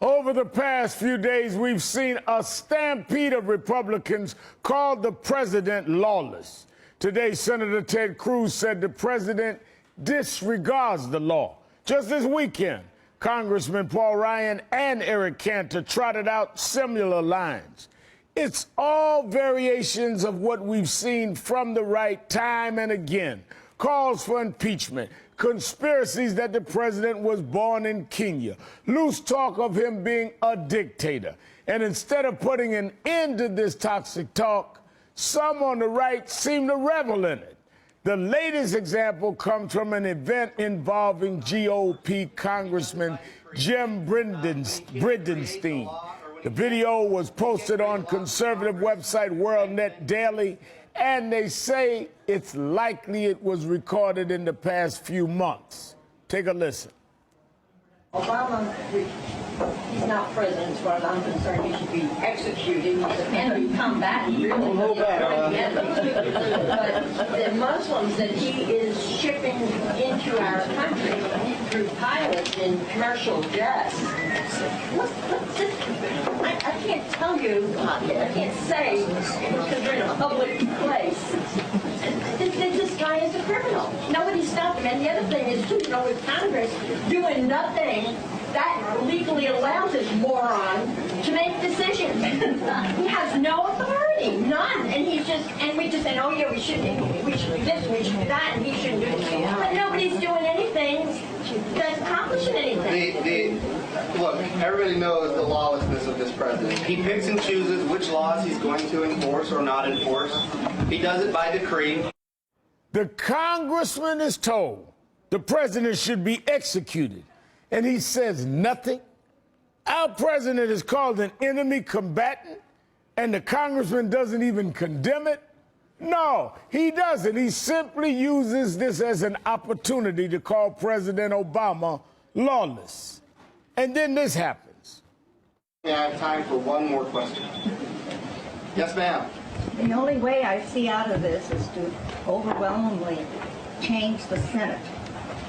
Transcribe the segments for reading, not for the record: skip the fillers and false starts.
Over the past few days, we've seen a stampede of Republicans call the president lawless. Today, Senator Ted Cruz said the president disregards the law. Just this weekend, Congressman Paul Ryan and Eric Cantor trotted out similar lines. It's all variations of what we've seen from the right time and again. Calls for impeachment, conspiracies that the president was born in Kenya, loose talk of him being a dictator. And instead of putting an end to this toxic talk, some on the right seem to revel in it. The latest example comes from an event involving GOP Congressman Jim Bridenstine. The video was posted on conservative website WorldNet Daily, and they say it's likely it was recorded in the past few months. Take a listen. Obama, he's not president as far as I'm concerned. He should be executed. He's an enemy combatant, really. But the Muslims that he is shipping into our country through pilots in commercial jets, what's this? I can't tell you, I can't say, because we're in a public place. This guy is a criminal. Nobody stopped him. And the other thing is, too, you know, with Congress doing nothing, that legally allows this moron to make decisions. He has no authority, none. And he's just, and we just say, oh yeah, we should do this, we should do that, and he shouldn't do it. But nobody's doing anything that's accomplishing anything. Look, everybody knows the lawlessness of this president. He picks and chooses which laws he's going to enforce or not enforce. He does it by decree. The congressman is told the president should be executed, and he says nothing. Our president is called an enemy combatant, and the congressman doesn't even condemn it. No, he doesn't. He simply uses this as an opportunity to call President Obama lawless. And then this happens. I have time for one more question. Yes, ma'am. The only way I see out of this is to overwhelmingly change the Senate.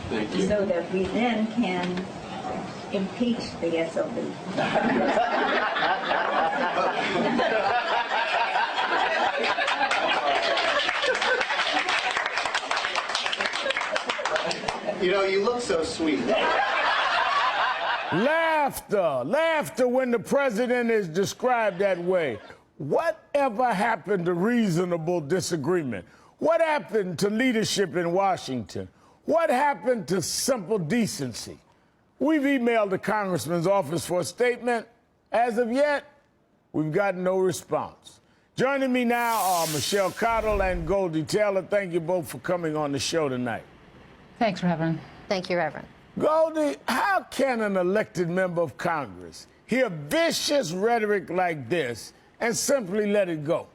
Thank you. So that we then can impeach the SOB. You know, you look so sweet. Laughter when the president is described that way. Whatever happened to reasonable disagreement? What happened to leadership in Washington? What happened to simple decency? We've emailed the congressman's office for a statement. As of yet, we've gotten no response. Joining me now are Michelle Cottle and Goldie Taylor. Thank you both for coming on the show tonight. Thanks, Reverend. Thank you, Reverend. Goldie, how can an elected member of Congress hear vicious rhetoric like this and simply let it go?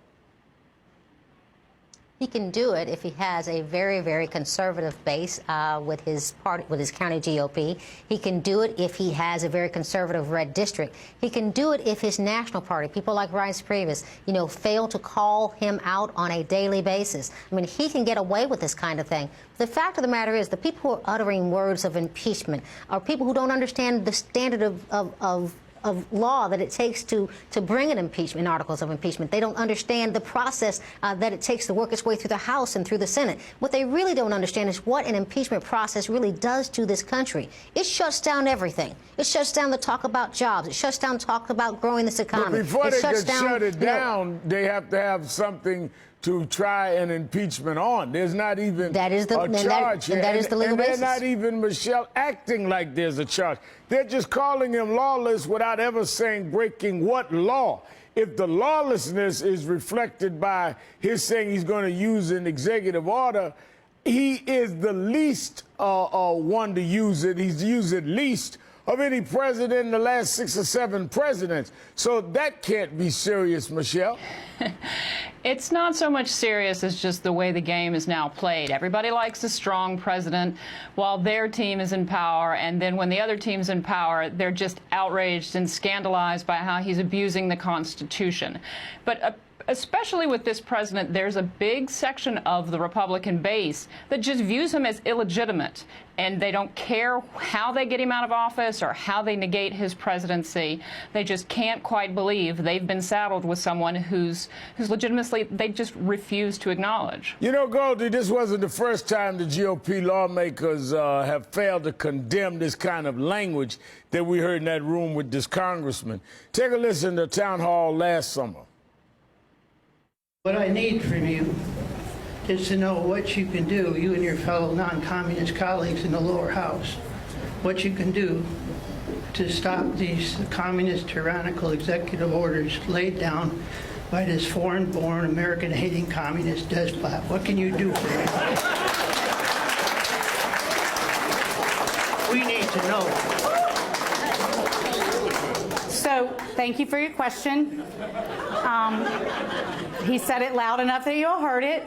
He can do it if he has a very, very conservative base with his party, with his county GOP. He can do it if he has a very conservative red district. He can do it if his national party, people like Reince Priebus, you know, fail to call him out on a daily basis. I mean, he can get away with this kind of thing. The fact of the matter is the people who are uttering words of impeachment are people who don't understand the standard of law that it takes to bring an impeachment, articles of impeachment. They don't understand the process that it takes to work its way through the House and through the Senate. What they really don't understand is what an impeachment process really does to this country. It shuts down everything. It shuts down the talk about jobs. It shuts down talk about growing this economy. But before they can shut it down, you know, they have to have something to try an impeachment on. There's not even that is the, a charge here. That is the legal basis. And they're not even, Michelle, acting like there's a charge. They're just calling him lawless without ever saying breaking what law. If the lawlessness is reflected by his saying he's going to use an executive order, he is the least one to use it. He's used it least of any president in the last 6 or 7 presidents. So that can't be serious, Michelle. It's not so much serious as just the way the game is now played. Everybody likes a strong president while their team is in power, and then when the other team's in power, they're just outraged and scandalized by how he's abusing the Constitution. But especially with this president, there's a big section of the Republican base that just views him as illegitimate, and they don't care how they get him out of office or how they negate his presidency. They just can't quite believe they've been saddled with someone whose legitimacy they just refuse to acknowledge. You know, Goldie, this wasn't the first time the GOP lawmakers have failed to condemn this kind of language that we heard in that room with this congressman. Take a listen to town hall last summer. What I need from you is to know what you can do, you and your fellow non-communist colleagues in the lower house, what you can do to stop these communist tyrannical executive orders laid down by this foreign-born, American-hating communist despot. What can you do for me? We need to know. So, thank you for your question. He said it loud enough that you all heard it.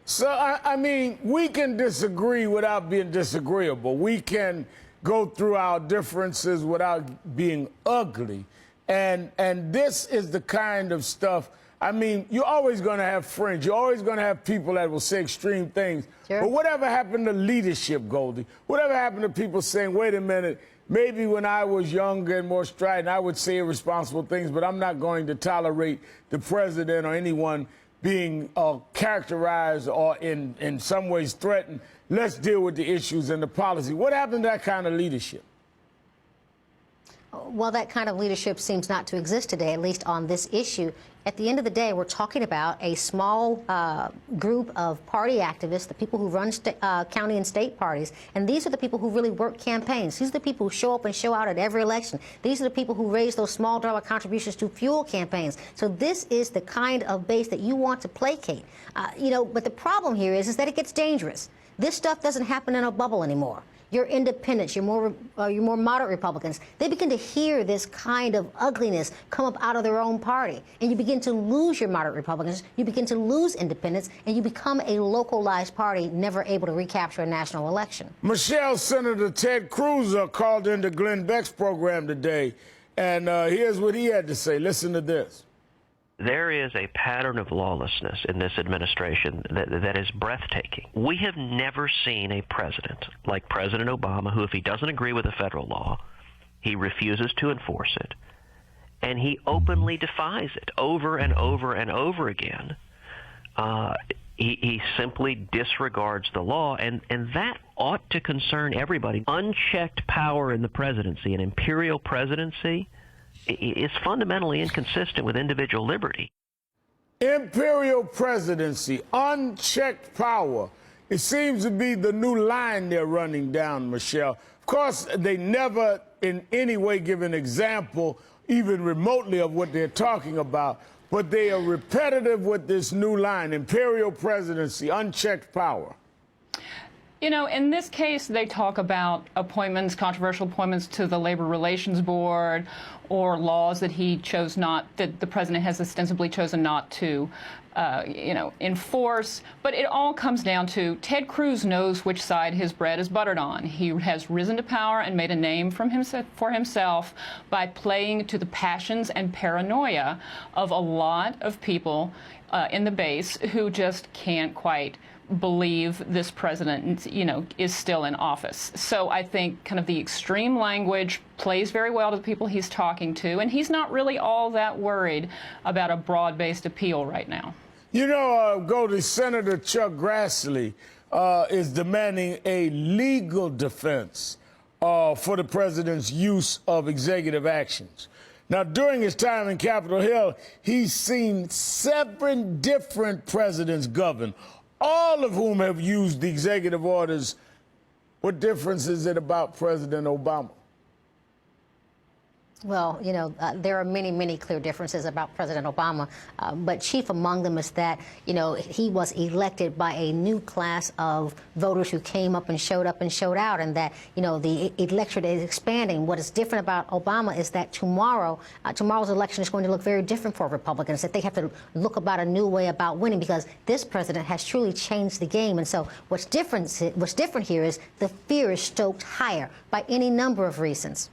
So, I mean, we can disagree without being disagreeable. We can go through our differences without being ugly. And this is the kind of stuff, I mean, you're always going to have friends. You're always going to have people that will say extreme things. Sure. But whatever happened to leadership, Goldie? Whatever happened to people saying, wait a minute, maybe when I was younger and more strident, I would say irresponsible things, but I'm not going to tolerate the president or anyone being characterized or in some ways threatened. Let's deal with the issues and the policy. What happened to that kind of leadership? Well, that kind of leadership seems not to exist today, at least on this issue. At the end of the day, we're talking about a small group of party activists, the people who run county and state parties, and these are the people who really work campaigns. These are the people who show up and show out at every election. These are the people who raise those small dollar contributions to fuel campaigns. So this is the kind of base that you want to placate. But the problem here is that it gets dangerous. This stuff doesn't happen in a bubble anymore. Your independents, your more moderate Republicans, they begin to hear this kind of ugliness come up out of their own party. And you begin to lose your moderate Republicans, you begin to lose independents, and you become a localized party never able to recapture a national election. Michelle, Senator Ted Cruz called into Glenn Beck's program today, and here's what he had to say. Listen to this. There is a pattern of lawlessness in this administration that is breathtaking. We have never seen a president like President Obama who, if he doesn't agree with a federal law, he refuses to enforce it, and he openly defies it over and over and over again. He simply disregards the law, and that ought to concern everybody. Unchecked power in the presidency, an imperial presidency, is fundamentally inconsistent with individual liberty. Imperial presidency, unchecked power. It seems to be the new line they're running down, Michelle. Of course, they never in any way give an example, even remotely, of what they're talking about, but they are repetitive with this new line, imperial presidency, unchecked power. You know, in this case, they talk about appointments, controversial appointments to the Labor Relations Board, or laws that that the president has ostensibly chosen not to, enforce. But it all comes down to Ted Cruz knows which side his bread is buttered on. He has risen to power and made a name for himself by playing to the passions and paranoia of a lot of people in the base who just can't quite believe this president, is still in office. So I think kind of the extreme language plays very well to the people he's talking to, and he's not really all that worried about a broad-based appeal right now. Goldie, Senator Chuck Grassley is demanding a legal defense for the president's use of executive actions. Now, during his time in Capitol Hill, he's seen 7 different presidents govern, all of whom have used the executive orders. What difference is it about President Obama? Well, you know, there are many, many clear differences about President Obama, but chief among them is that, you know, he was elected by a new class of voters who came up and showed out, and that, you know, the electorate is expanding. What is different about Obama is that tomorrow's election is going to look very different for Republicans, that they have to look about a new way about winning, because this president has truly changed the game. And so what's different here is the fear is stoked higher by any number of reasons.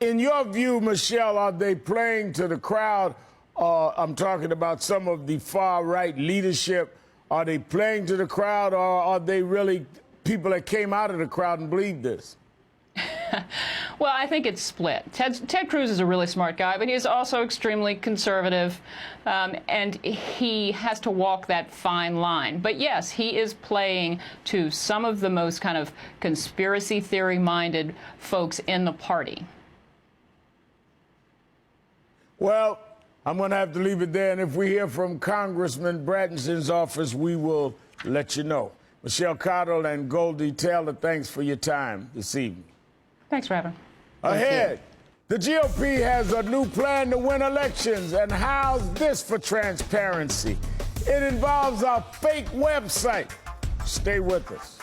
In your view, Michelle, are they playing to the crowd? I'm talking about some of the far-right leadership. Are they playing to the crowd, or are they really people that came out of the crowd and believe this? Well, I think it's split. Ted Cruz is a really smart guy, but he is also extremely conservative, and he has to walk that fine line. But yes, he is playing to some of the most kind of conspiracy theory-minded folks in the party. Well, I'm going to have to leave it there, and if we hear from Congressman Brattonson's office, we will let you know. Michelle Cottle and Goldie Taylor, thanks for your time this evening. Thanks for having me. Ahead, the GOP has a new plan to win elections, and how's this for transparency? It involves a fake website. Stay with us.